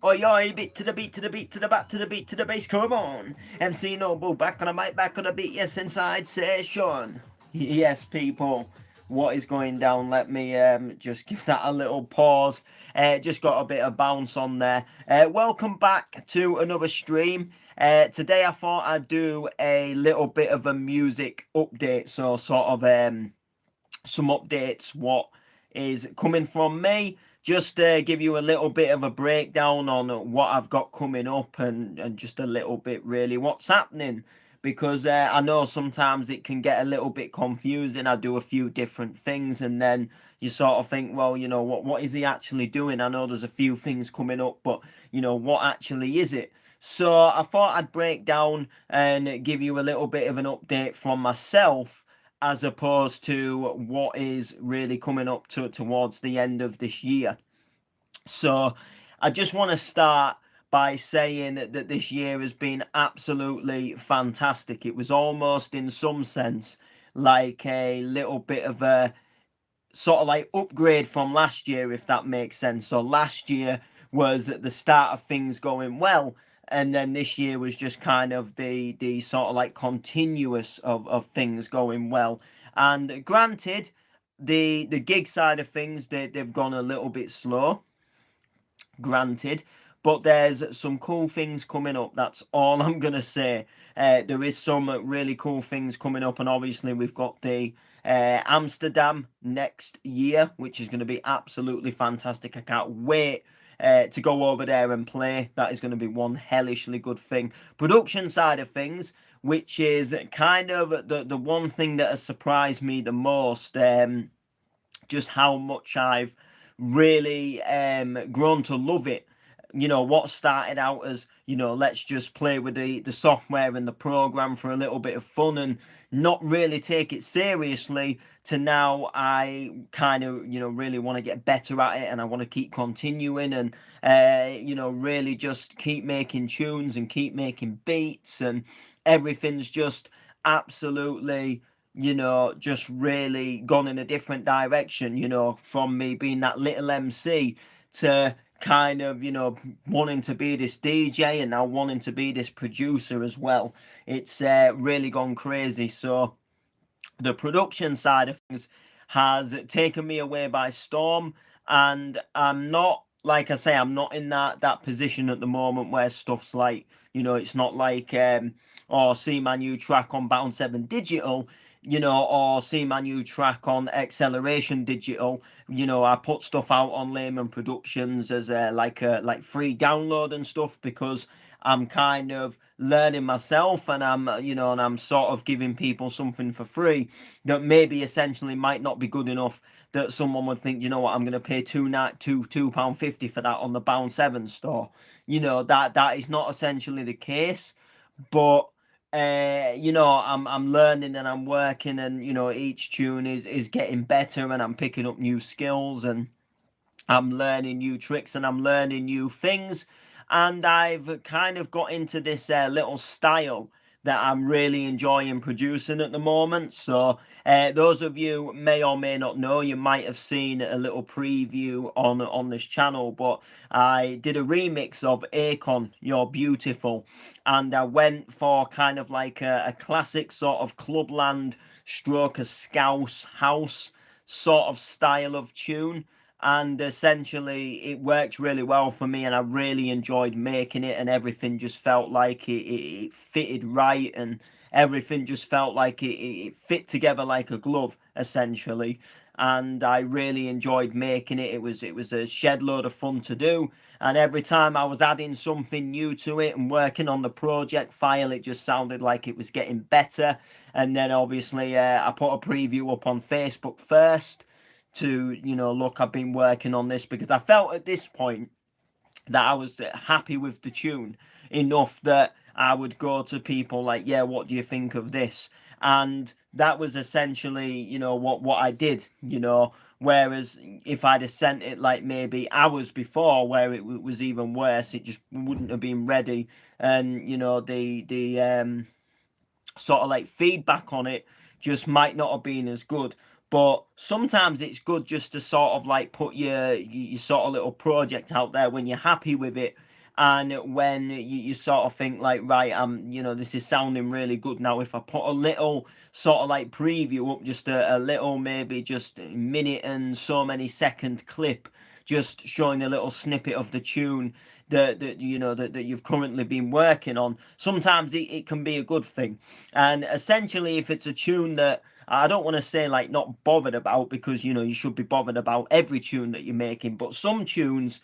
Oi, oi, beat to the beat, to the beat, to the back, to the beat, to the bass, come on. MC Noble, back on the mic, back on the beat, yes, inside session. Yes, people, what is going down? Let me just give that a little pause. Just got a bit of bounce on there. Welcome back to another stream. Today I thought I'd do a little bit of a music update, so sort of some updates, what is coming from me. Just give you a little bit of a breakdown on what I've got coming up and just a little bit really what's happening. Because I know sometimes it can get a little bit confusing. I do a few different things and then you sort of think, well, you know, what is he actually doing? I know there's a few things coming up, but, you know, what actually is it? So I thought I'd break down and give you a little bit of an update from myself as opposed to what is really coming up towards the end of this year. So I just want to start by saying that this year has been absolutely fantastic. It was almost in some sense like a little bit of a sort of like upgrade from last year, if that makes sense. So last year was at the start of things going well, and then this year was just kind of the sort of like continuous of things going well. And granted, the gig side of things, they've gone a little bit slow, granted, but there's some cool things coming up. That's all I'm gonna say. There is some really cool things coming up, and obviously we've got the Amsterdam next year, which is going to be absolutely fantastic. I can't wait to go over there and play. That is going to be one hellishly good thing. Production side of things, which is kind of the one thing that has surprised me the most, just how much I've really grown to love it. You know, what started out as, you know, let's just play with the software and the program for a little bit of fun and not really take it seriously, to now I kind of, you know, really want to get better at it and I want to keep continuing and, you know, really just keep making tunes and keep making beats, and everything's just absolutely, you know, just really gone in a different direction, you know, from me being that little MC to kind of, you know, wanting to be this DJ and now wanting to be this producer as well. It's really gone crazy. So the production side of things has taken me away by storm, and I'm not, like I say, I'm not in that position at the moment where stuff's like, you know, it's not like or see my new track on Bound 7 Digital, you know, or see my new track on Acceleration Digital. You know, I put stuff out on Layman Productions as a like free download and stuff, because I'm kind of learning myself, and I'm, you know, and I'm sort of giving people something for free that maybe essentially might not be good enough, that someone would think, you know what, I'm going to pay £2.50 for that on the Bound 7 store. You know, that is not essentially the case, but you know, I'm learning and I'm working, and you know, each tune is getting better, and I'm picking up new skills, and I'm learning new tricks, and I'm learning new things, and I've kind of got into this little style that I'm really enjoying producing at the moment. So those of you may or may not know, you might have seen a little preview on this channel, but I did a remix of Akon, You're Beautiful, and I went for kind of like a classic sort of clubland stroke a scouse house sort of style of tune, and essentially it worked really well for me, and I really enjoyed making it, and everything just felt like it fitted right, and everything just felt like it fit together like a glove essentially, and I really enjoyed making it. It was a shed load of fun to do, and every time I was adding something new to it and working on the project file, it just sounded like it was getting better. And then obviously I put a preview up on Facebook first to, you know, look, I've been working on this, because I felt at this point that I was happy with the tune enough that I would go to people like, yeah, what do you think of this? And that was essentially, you know, what I did, you know. Whereas if I'd have sent it like maybe hours before, where it was even worse, it just wouldn't have been ready, and you know, the sort of like feedback on it just might not have been as good. But sometimes it's good just to sort of like put your sort of little project out there when you're happy with it, And when you sort of think like, right, this is sounding really good now. If I put a little sort of like preview up, just a little, maybe just a minute and so many second clip, just showing a little snippet of the tune that you've currently been working on, sometimes it can be a good thing. And essentially, if it's a tune that I don't want to say like not bothered about, because you should be bothered about every tune that you're making, but some tunes,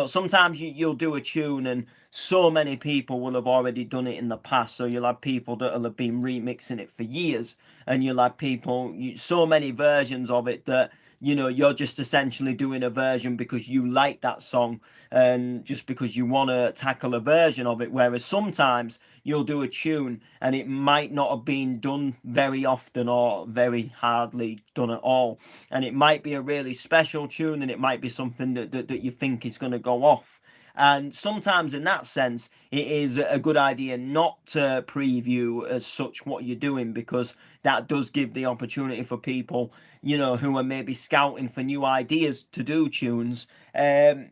sometimes you'll do a tune and so many people will have already done it in the past. So you'll have people that will have been remixing it for years, and you'll have people, so many versions of it that you're just essentially doing a version because you like that song and just because you want to tackle a version of it. Whereas sometimes you'll do a tune and it might not have been done very often or very hardly done at all, and it might be a really special tune, and it might be something that you think is going to go off. And sometimes in that sense, it is a good idea not to preview as such what you're doing, because that does give the opportunity for people, who are maybe scouting for new ideas to do tunes. And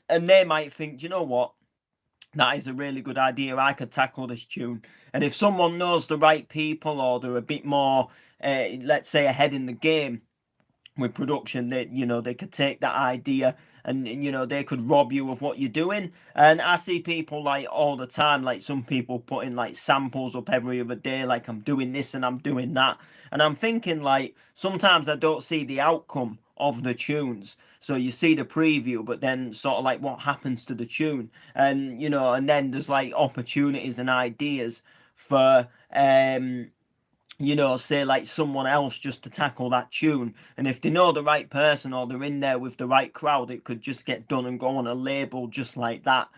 they might think, you know what? That is a really good idea. I could tackle this tune. And if someone knows the right people, or they're a bit more, let's say, ahead in the game with production, they could take that idea and they could rob you of what you're doing. And I see people like all the time, like some people putting like samples up every other day, like I'm doing this and I'm doing that, and I'm thinking like sometimes I don't see the outcome of the tunes. So you see the preview, but then sort of like what happens to the tune, and and then there's like opportunities and ideas for say like someone else just to tackle that tune. And if they know the right person, or they're in there with the right crowd, it could just get done and go on a label just like that,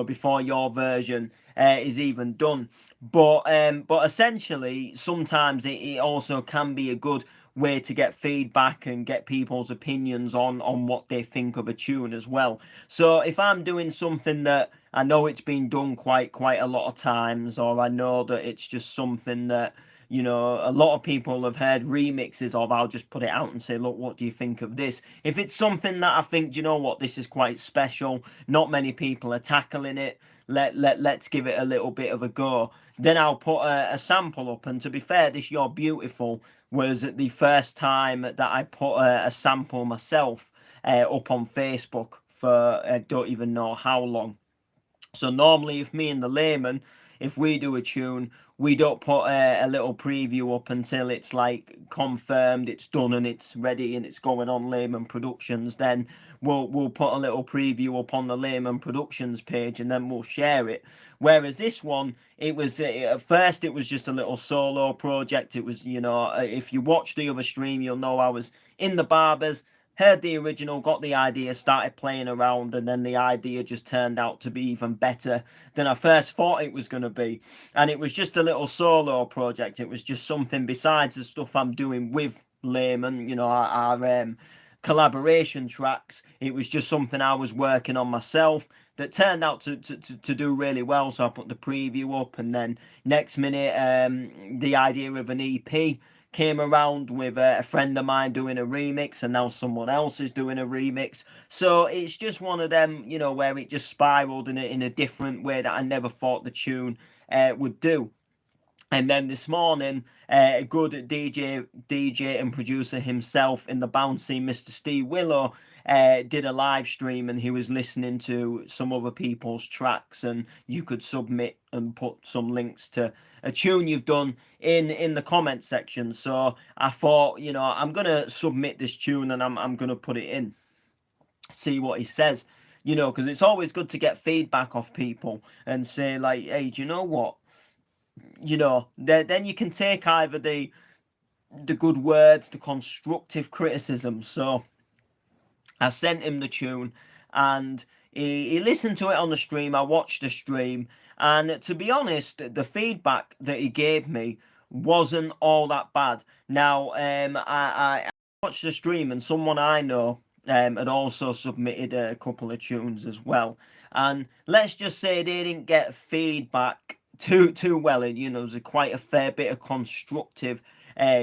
before your version is even done. But essentially, sometimes it also can be a good way to get feedback and get people's opinions on what they think of a tune as well. So if I'm doing something that I know it's been done quite a lot of times, or I know that it's just something that a lot of people have heard remixes of, I'll just put it out and say, look, what do you think of this? If it's something that I think, this is quite special, not many people are tackling it, let's give it a little bit of a go, then I'll put a sample up. And to be fair, this You're Beautiful was the first time that I put a sample myself up on Facebook for I don't even know how long. So normally, if me and the layman, if we do a tune, we don't put a little preview up until it's like confirmed, it's done and it's ready and it's going on Layman Productions. Then we'll put a little preview up on the Layman Productions page, and then we'll share it. Whereas this one, it was at first it was just a little solo project. It was, if you watch the other stream, you'll know I was in the barbers, heard the original, got the idea, started playing around, and then the idea just turned out to be even better than I first thought it was going to be. And it was just a little solo project. It was just something besides the stuff I'm doing with Layman, our collaboration tracks. It was just something I was working on myself that turned out to do really well. So I put the preview up, and then next minute the idea of an EP came around with a friend of mine doing a remix, and now someone else is doing a remix. So it's just one of them, where it just spiraled in a different way that I never thought the tune would do. And then this morning, a good DJ and producer himself in the bouncy Mr. Steve Willow did a live stream, and he was listening to some other people's tracks, and you could submit and put some links to a tune you've done in the comment section. So I thought, I'm gonna submit this tune and I'm gonna put it in, see what he says, because it's always good to get feedback off people and say like, hey, do you know what? Then you can take either the good words, the constructive criticism. So I sent him the tune, and he listened to it on the stream. I watched the stream, and to be honest, the feedback that he gave me wasn't all that bad. Now, I watched the stream, and someone I know had also submitted a couple of tunes as well. And let's just say they didn't get feedback too well. And there's quite a fair bit of constructive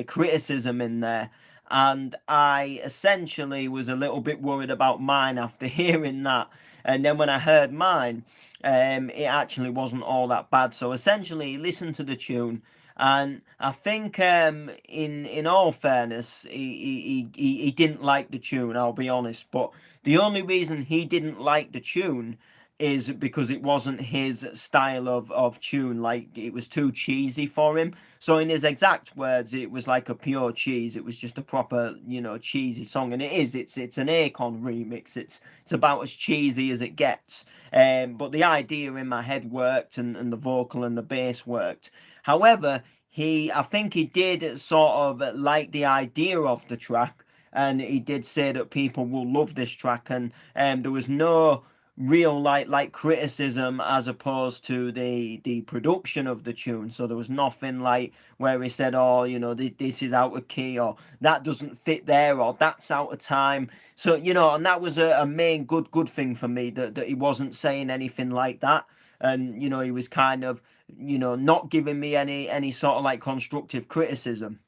criticism in there. And I essentially was a little bit worried about mine after hearing that. And then when I heard mine, it actually wasn't all that bad. So essentially, listen to the tune, and I think, in all fairness, he didn't like the tune. I'll be honest, but the only reason he didn't like the tune is because it wasn't his style of tune. Like, it was too cheesy for him. So in his exact words, it was like a pure cheese. It was just a proper, cheesy song, and it is. It's an Akon remix. It's about as cheesy as it gets. But the idea in my head worked, and the vocal and the bass worked. However, I think he did sort of like the idea of the track, and he did say that people will love this track, and there was no real like criticism as opposed to the production of the tune. So there was nothing like where he said, oh, this is out of key, or that doesn't fit there, or that's out of time. So, and that was a main good thing for me, that he wasn't saying anything like that. And he was kind of not giving me any sort of like constructive criticism,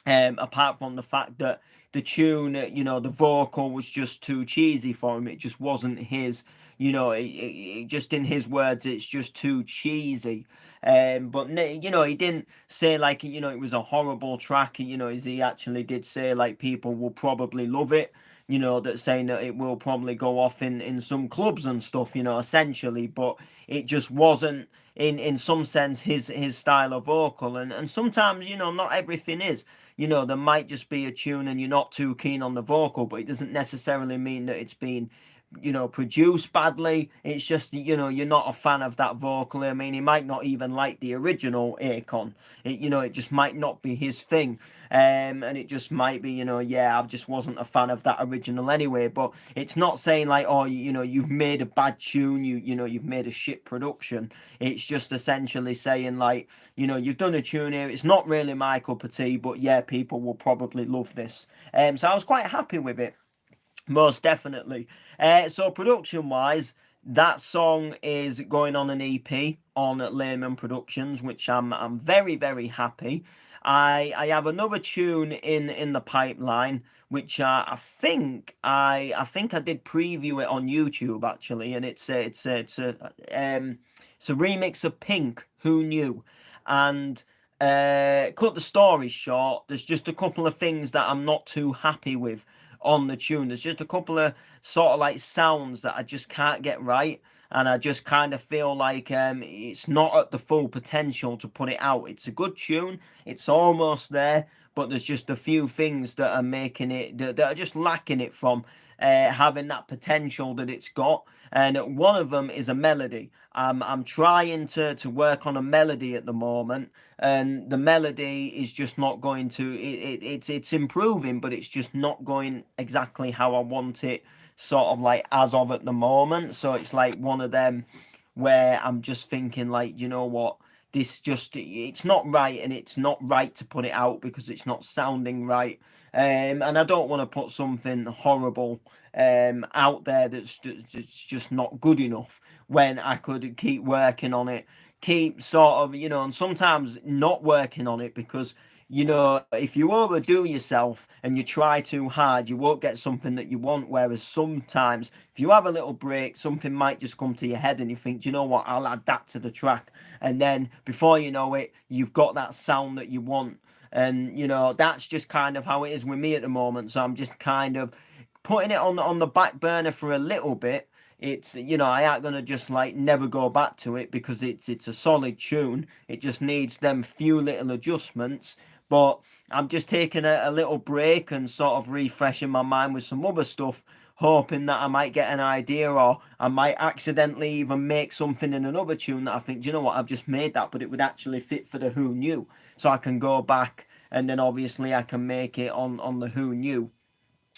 apart from the fact that the tune, the vocal was just too cheesy for him. It just wasn't his, just in his words, it's just too cheesy. But he didn't say like, it was a horrible track. As he actually did say, like, people will probably love it. That saying that it will probably go off in some clubs and stuff, essentially. But it just wasn't, in some sense, his style of vocal. And sometimes, not everything is. There might just be a tune and you're not too keen on the vocal, but it doesn't necessarily mean that it's been, produced badly. It's just, you're not a fan of that vocal. I mean, he might not even like the original Akon. It just might not be his thing. And it just might be, I just wasn't a fan of that original anyway. But it's not saying like, oh, you've made a bad tune, you've made a shit production. It's just essentially saying like, you've done a tune here. It's not really my cup of tea, but yeah, people will probably love this. So I was quite happy with it. Most definitely. So production wise, that song is going on an EP on Layman Productions, which I'm very, very happy. I have another tune in the pipeline, which I think I did preview it on YouTube actually, and it's a remix of Pink, Who Knew? And cut the story short, there's just a couple of things that I'm not too happy with on the tune. There's just a couple of sort of like sounds that I just can't get right, and I just kind of feel like it's not at the full potential to put it out. It's a good tune, it's almost there, but there's just a few things that are making it, that are just lacking it from having that potential that it's got. And one of them is a melody. I'm trying to work on a melody at the moment, and the melody is just not going to. It's improving, but it's just not going exactly how I want it. Sort of like as of at the moment. So it's like one of them where I'm just thinking like, you know what? This just, it's not right, and it's not right to put it out because it's not sounding right. And I don't want to put something horrible out there that's just not good enough, when I could keep working on it, keep sort of, and sometimes not working on it, because if you overdo yourself and you try too hard, you won't get something that you want. Whereas sometimes, if you have a little break, something might just come to your head and you think, you know what, I'll add that to the track. And then before you know it, you've got that sound that you want. And, that's just kind of how it is with me at the moment. So I'm just kind of putting it on the back burner for a little bit. It's, I ain't gonna just like never go back to it, because it's a solid tune. It just needs them few little adjustments. But I'm just taking a little break and sort of refreshing my mind with some other stuff, hoping that I might get an idea, or I might accidentally even make something in another tune that I think, do you know what, I've just made that, but it would actually fit for the Who Knew. So I can go back, and then obviously I can make it on the Who Knew.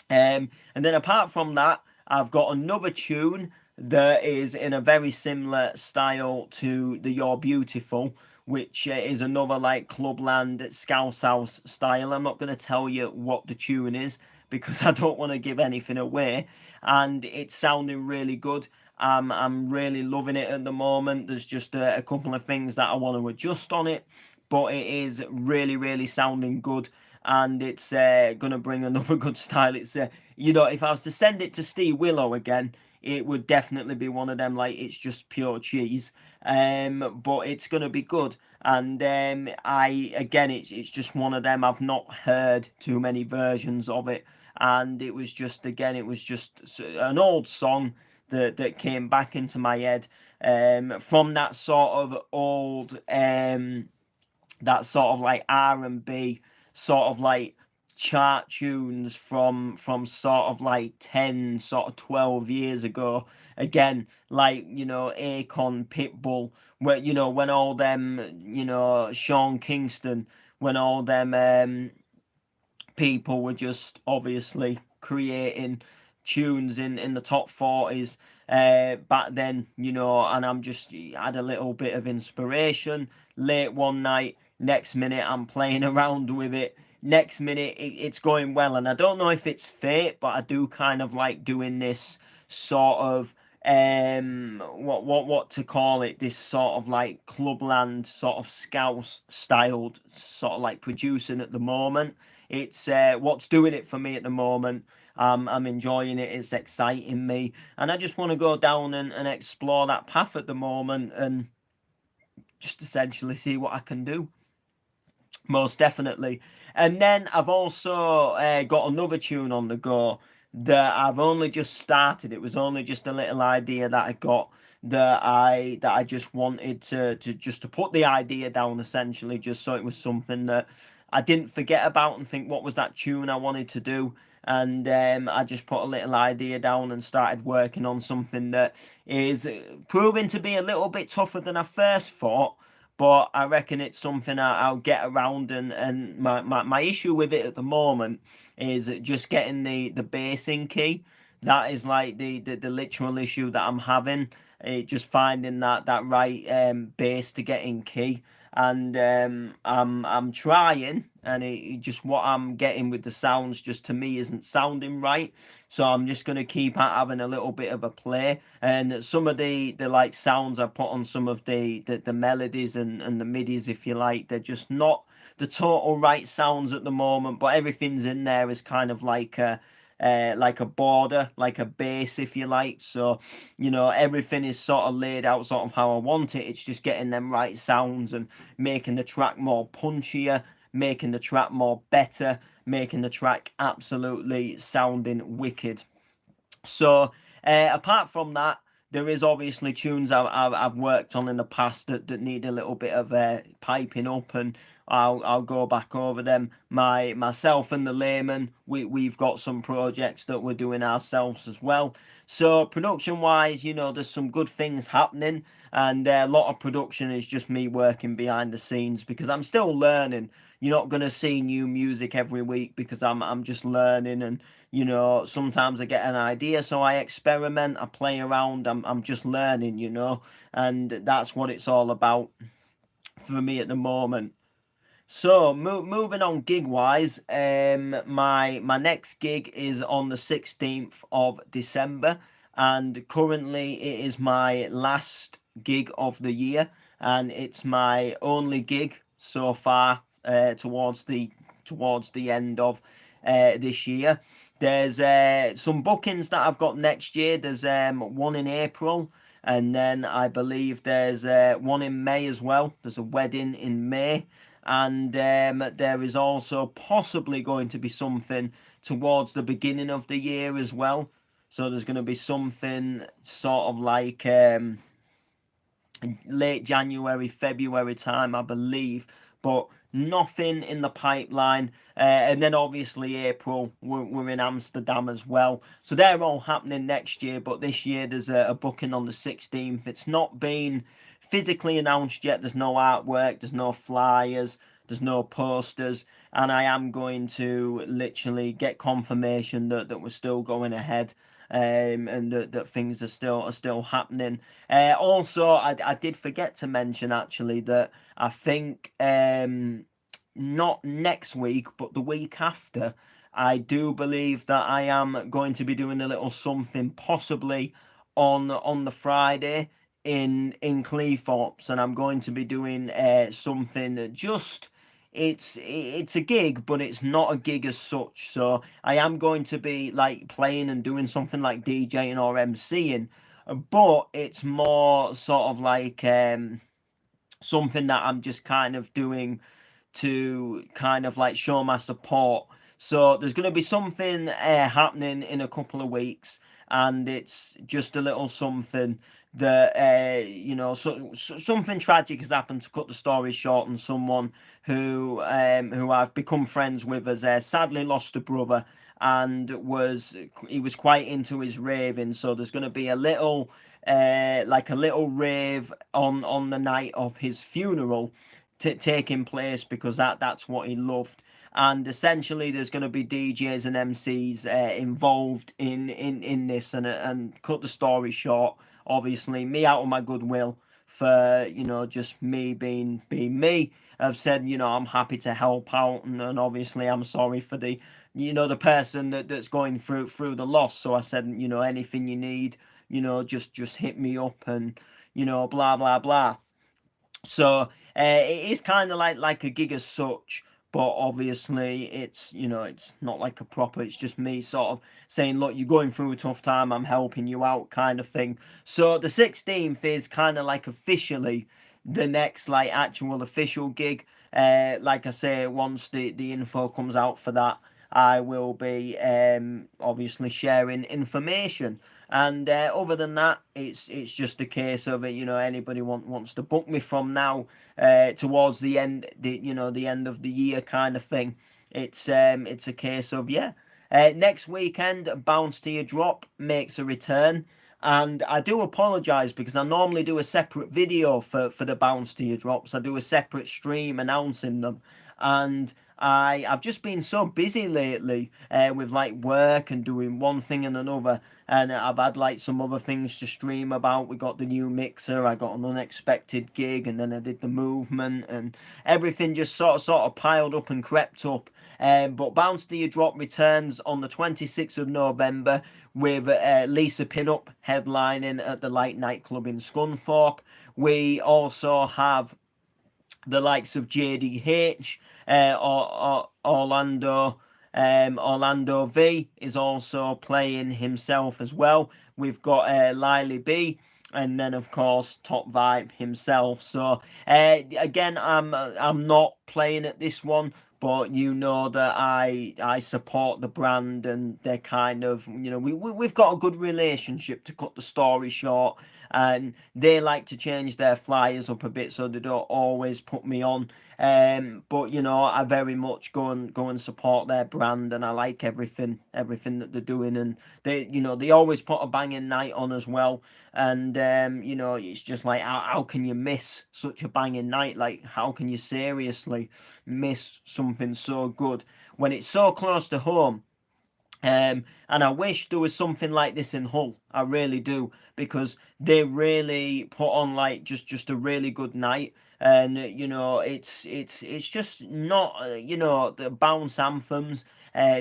And then apart from that, I've got another tune that is in a very similar style to the You're Beautiful, which is another like Clubland Scouse House style. I'm not going to tell you what the tune is, because I don't want to give anything away, and it's sounding really good. I'm really loving it at the moment. There's just a couple of things that I want to adjust on it, but it is really, really sounding good, and it's going to bring another good style. It's if I was to send it to Steve Willow again, it would definitely be one of them, like it's just pure cheese. But it's gonna be good. And I again, it's just one of them. I've not heard too many versions of it, and it was just again, it was just an old song that came back into my head, from that sort of old, that sort of like R&B, sort of like chart tunes from sort of like 10 sort of 12 years ago. Again, like, Akon, Pitbull, when, when all them, Sean Kingston, when all them, people were just obviously creating tunes in the top 40s, back then, and I'm just had a little bit of inspiration. Late one night, next minute I'm playing around with it. Next minute it's going well, and I don't know if it's fate, but I do kind of like doing this sort of, what to call it, this sort of like clubland sort of scouse styled sort of like producing at the moment. It's what's doing it for me at the moment. I'm enjoying it. It's exciting me, and I just want to go down and explore that path at the moment, and just essentially see what I can do. Most definitely. And then I've also got another tune on the go that I've only just started. It was only just a little idea that I got, that I just wanted to just to put the idea down, essentially, just so it was something that I didn't forget about and think, what was that tune I wanted to do? And I just put a little idea down and started working on something that is proving to be a little bit tougher than I first thought, but I reckon it's something I'll get around. And my issue with it at the moment is just getting the bass in key. That is like the literal issue that I'm having. Just finding that right bass to get in key, and I'm trying, and it just, what I'm getting with the sounds just to me isn't sounding right. So I'm just gonna keep having a little bit of a play, and some of the like sounds I put on some of the melodies and the midis, if you like, they're just not the total right sounds at the moment. But everything's in there is kind of like a border, like a base, if you like. So, everything is sort of laid out sort of how I want it. It's just getting them right sounds and making the track more punchier, making the track more better, making the track absolutely sounding wicked. So, apart from that, there is obviously tunes I've worked on in the past that need a little bit of piping up, and I'll go back over them. Myself and the layman, we've got some projects that we're doing ourselves as well. So production wise, there's some good things happening, and a lot of production is just me working behind the scenes, because I'm still learning. You're not gonna see new music every week, because I'm just learning, and sometimes I get an idea, so I experiment, I play around, I'm just learning, and that's what it's all about for me at the moment. So moving on gig wise, my next gig is on the 16th of December, and currently it is my last gig of the year, and it's my only gig so far, towards the end of this year. There's some bookings that I've got next year. There's one in April, and then I believe there's one in May as well. There's a wedding in May, and there is also possibly going to be something towards the beginning of the year as well. So there's going to be something sort of like late January, February time, I believe, but nothing in the pipeline. And then obviously April, we're in Amsterdam as well. So they're all happening next year, but this year there's a booking on the 16th. It's not been physically announced yet. There's no artwork, there's no flyers, there's no posters, and I am going to literally get confirmation that we're still going ahead, and that things are still happening. Also, I did forget to mention actually that I think, not next week, but the week after, I do believe that I am going to be doing a little something, possibly on the Friday in Cleethorpes, and I'm going to be doing something just it's a gig, but it's not a gig as such. So I am going to be like playing and doing something like DJing or MCing, but it's more sort of like something that I'm just kind of doing to kind of like show my support. So there's going to be something happening in a couple of weeks, and it's just a little something that something tragic has happened. To cut the story short, and someone who I've become friends with has sadly lost a brother, and he was quite into his raving. So there's going to be a little like a little rave on the night of his funeral taking place, because that's what he loved. And essentially there's going to be DJs and MCs involved in this, and cut the story short, obviously me out of my goodwill for just me being me, I've said I'm happy to help out, and obviously I'm sorry for the person that's going through the loss. So I said, anything you need, just hit me up, and blah blah blah. So it is kind of like a gig as such, but obviously it's not like a proper. It's just me sort of saying, look, you're going through a tough time, I'm helping you out, kind of thing. So the 16th is kind of like officially the next like actual official gig. Like I say, once the info comes out for that, I will be obviously sharing information. And other than that, it's just a case of it. Anybody wants to book me from now towards the end, the end of the year kind of thing. It's a case of, yeah. Next weekend, Bounce to Your Drop makes a return. And I do apologise, because I normally do a separate video for the Bounce to Your Drops. I do a separate stream announcing them. And I've just been so busy lately with like work and doing one thing and another, and I've had like some other things to stream about. We got the new mixer, I got an unexpected gig, and then I did the movement, and everything just sort of piled up and crept up. But Bounce to Your Drop returns on the 26th of November with Lisa Pinup headlining at the Light Nightclub in Scunthorpe. We also have the likes of JDH, Orlando V is also playing himself as well. We've got Lily B, and then of course Top Vibe himself. So again, I'm not playing at this one, but that I support the brand, and they're kind of we've got a good relationship, to cut the story short. And they like to change their flyers up a bit, so they don't always put me on. But I very much go and support their brand, and I like everything that they're doing, and they always put a banging night on as well. And it's just like, how can you miss such a banging night? Like, how can you seriously miss something so good when it's so close to home? And I wish there was something like this in Hull. I really do, because they really put on like just a really good night. And it's just not the bounce anthems.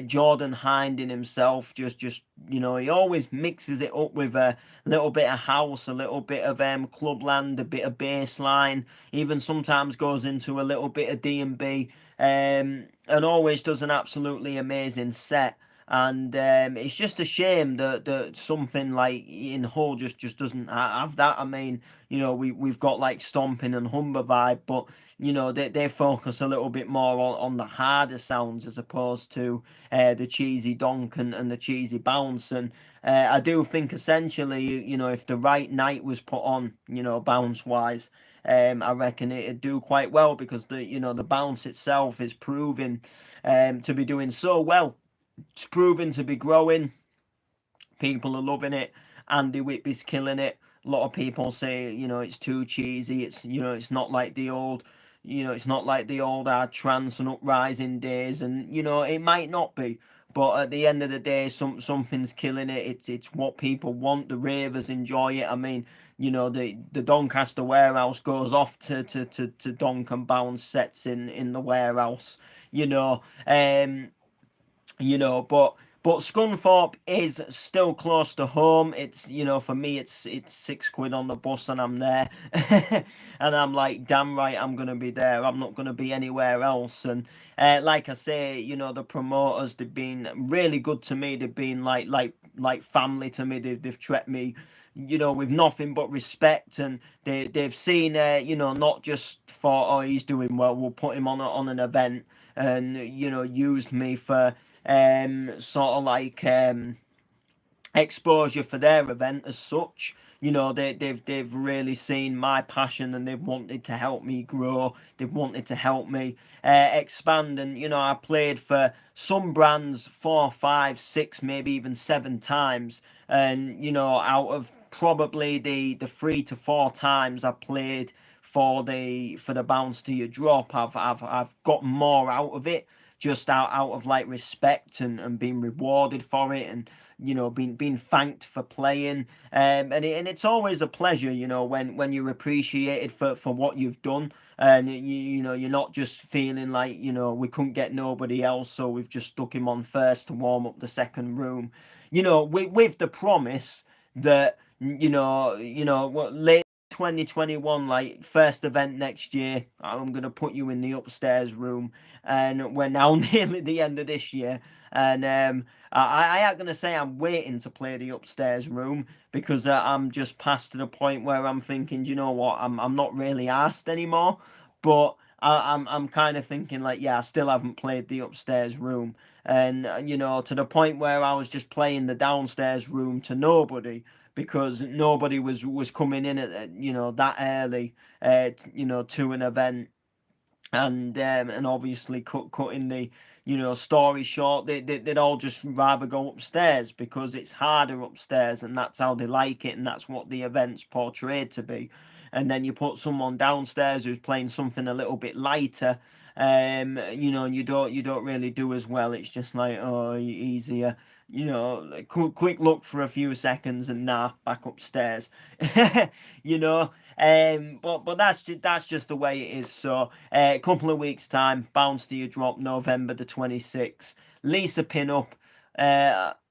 Jordan Hinding himself just he always mixes it up with a little bit of house, a little bit of clubland, a bit of bass line, even sometimes goes into a little bit of D&B, and always does an absolutely amazing set. And it's just a shame that something like in Hull just doesn't have that. I mean, we've got like Stomping and Humber Vibe, but they focus a little bit more on the harder sounds, as opposed to the cheesy donk and the cheesy bounce. And I do think essentially, if the right night was put on, bounce wise, I reckon it'd do quite well, because the bounce itself is proving to be doing so well. It's proven to be growing. People are loving it. Andy Whitby's killing it. A lot of people say, it's too cheesy. It's not like the old, it's not like the old hard trance and uprising days. And, it might not be. But at the end of the day, something's killing it. It's what people want. The ravers enjoy it. I mean, the Doncaster warehouse goes off to Donk and Bounce sets in the warehouse. you know. Um, but But Scunthorpe is still close to home. It's, you know, for me, it's £6 on the bus and I'm there. And I'm like, damn right, I'm going to be there. I'm not going to be anywhere else. And like I say, you know, the promoters, they've been really good to me. They've been like family to me. They've treated me, you know, with nothing but respect. And they've seen, you know, not just for, oh, he's doing well, we'll put him on an event, and, you know, used me for sort of like exposure for their event as such. You know, they've really seen my passion, and they've wanted to help me grow. They've wanted to help me expand. And, you know, I played for some brands 4, 5, 6, maybe even 7 times. And, you know, out of probably the 3 to 4 times I played for the bounce to your drop, I've got more out of it, just out of like respect, and being rewarded for it, and, you know, being thanked for playing. And it's always a pleasure, you know, when you're appreciated for what you've done. And you know, you're not just feeling like, you know, we couldn't get nobody else, so we've just stuck him on first to warm up the second room, you know, with the promise that, what, late 2021, like first event next year, I'm gonna put you in the upstairs room. And we're now nearly the end of this year, and I ain't gonna say I'm waiting to play the upstairs room, because I'm just past to the point where I'm thinking, you know what, I'm not really asked anymore. But I'm kind of thinking like, yeah, I still haven't played the upstairs room. And, you know, to the point where I was just playing the downstairs room to nobody, because nobody was coming in at, you know, that early, you know, to an event. And obviously cutting the, you know, story short, they'd all just rather go upstairs, because it's harder upstairs, and that's how they like it, and that's what the event's portrayed to be. And then you put someone downstairs who's playing something a little bit lighter, you know, and you don't really do as well. It's just like, oh, easier, you know, like, quick look for a few seconds, and nah, back upstairs. You know. But that's just the way it is. So a couple of weeks time, bounce to your drop, November the 26th. Lisa Pinup,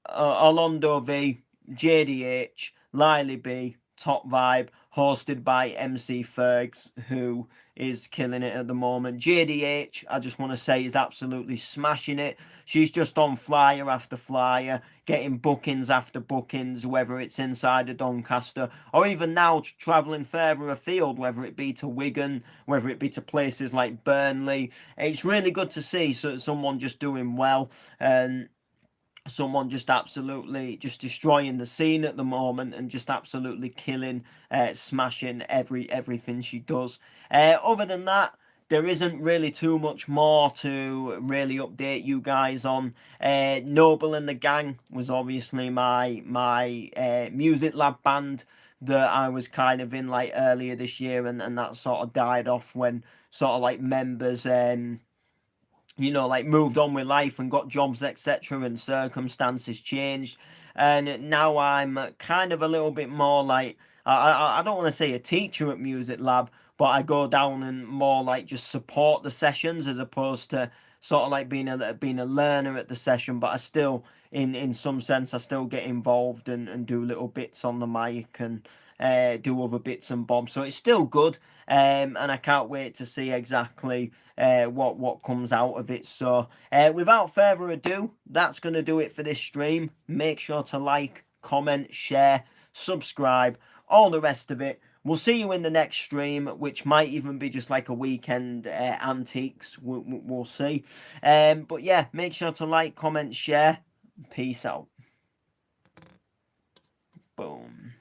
Orlando V, JDH, Lily B, Top Vibe, hosted by MC Fergs, who is killing it at the moment. JDH, I just want to say, is absolutely smashing it. She's just on flyer after flyer, getting bookings after bookings, whether it's inside of Doncaster, or even now travelling further afield, whether it be to Wigan, whether it be to places like Burnley. It's really good to see someone just doing well, and someone just absolutely just destroying the scene at the moment, and just absolutely killing, smashing everything she does. Other than that, there isn't really too much more to really update you guys on. Noble and the Gang was obviously my music lab band that I was kind of in like earlier this year, and that sort of died off when sort of like members you know, like moved on with life and got jobs, etc., and circumstances changed. And now I'm kind of a little bit more like, I don't want to say a teacher at Music Lab, but I go down and more like just support the sessions, as opposed to sort of like being a learner at the session. But I still, in some sense, I still get involved, and do little bits on the mic, and do other bits and bobs. So it's still good, and I can't wait to see exactly what comes out of it. So without further ado, that's going to do it for this stream. Make sure to like, comment, share, subscribe, all the rest of it. We'll see you in the next stream, which might even be just like a weekend antiques. We'll see. But yeah, make sure to like, comment, share. Peace out. Boom.